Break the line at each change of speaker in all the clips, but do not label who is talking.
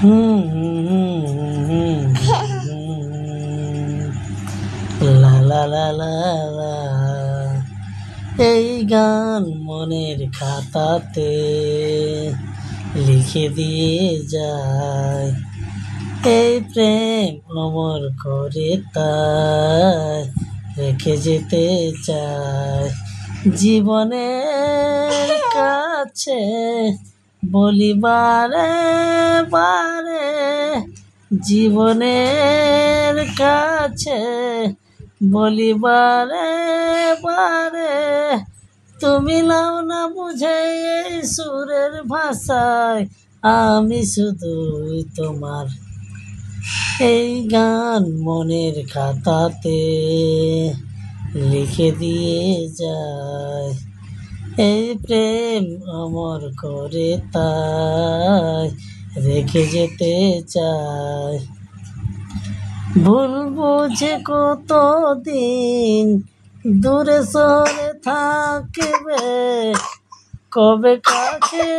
হুম হুম হুম লা লা লা লা লা। এই গান মনের খাতাতে লিখে দিয়ে যায়, এই প্রেম অমর করে তাই রেখে যেতে চায়। জীবনের কাছে বলি বারে বারে, জীবনের কাছে বলি বারে বারে, তুমি নাও না বুঝে এই সুরের ভাষায়, আমি শুধুই তোমার। এই গান মনের খাতাতে লিখে দিয়ে যায়, এই প্রেম অমর করে তাই রেখে যেতে চায়। ভুল বুঝে কতদিন দূরে সরে থাকবে, কবে কাছে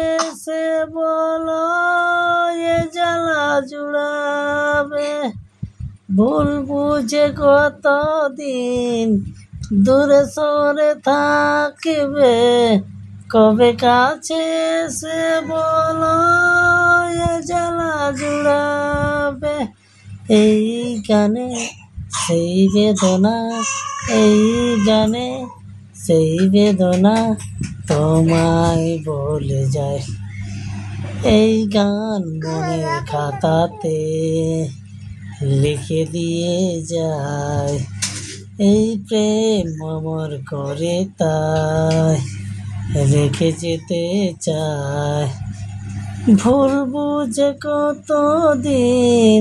সে বলো এ জ্বালা জুড়াবে। ভুল বুঝে কতদিন দূরে সরে থাকবে, কবে কাছে সে বলো এ জ্বালা জুড়াবে। এই গানে সেই বেদনা, এই গানে সেই বেদনা তোমায় বলে যায়। এই গান মনের খাতাতে লিখে দিয়ে যায়, এই প্রেম অমর করে তাই রেখে যেতে চায়। ভুল বুঝে কতদিন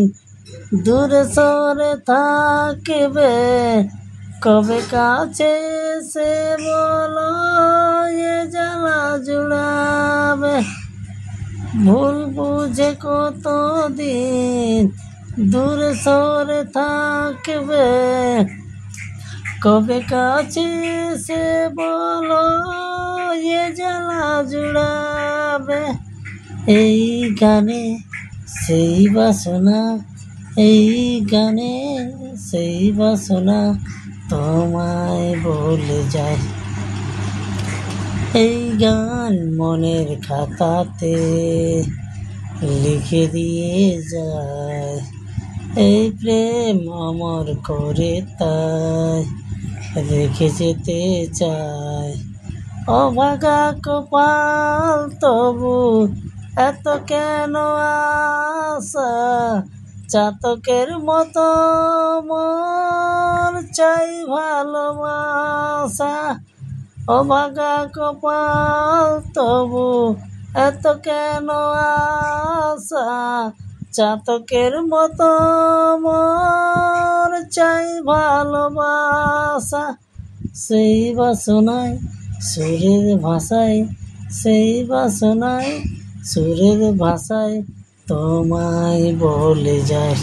দূরে সরে থাকবে, কবে কাছে সে বলো এ জ্বালা জুড়াবে। ভুল বুঝে কতদিন দূরে সরে থাকবে, কবে কাছে সে বলো এ জ্বালা জুড়াবে। এই গানে সেই বাসনা, এই গানে সেই বাসনা তোমায় বলে যায়। এই গান মনের খাতাতে লিখে দিয়ে যায়, এই প্রেম অমর করে তাই রেখে যেতে চায়। অভাগা কপাল তবু এত কেন আশা, চাতকের মতো মন চাই ভালোবাসা। অভাগা কপাল তবু এত কেন আশা, চাতকের মতো মন চাই ভালোবাসা। সেই বাসনায় সুরের ভাষায়, সেই বাসনায় সুরের ভাষায় তোমায় বলে যায়।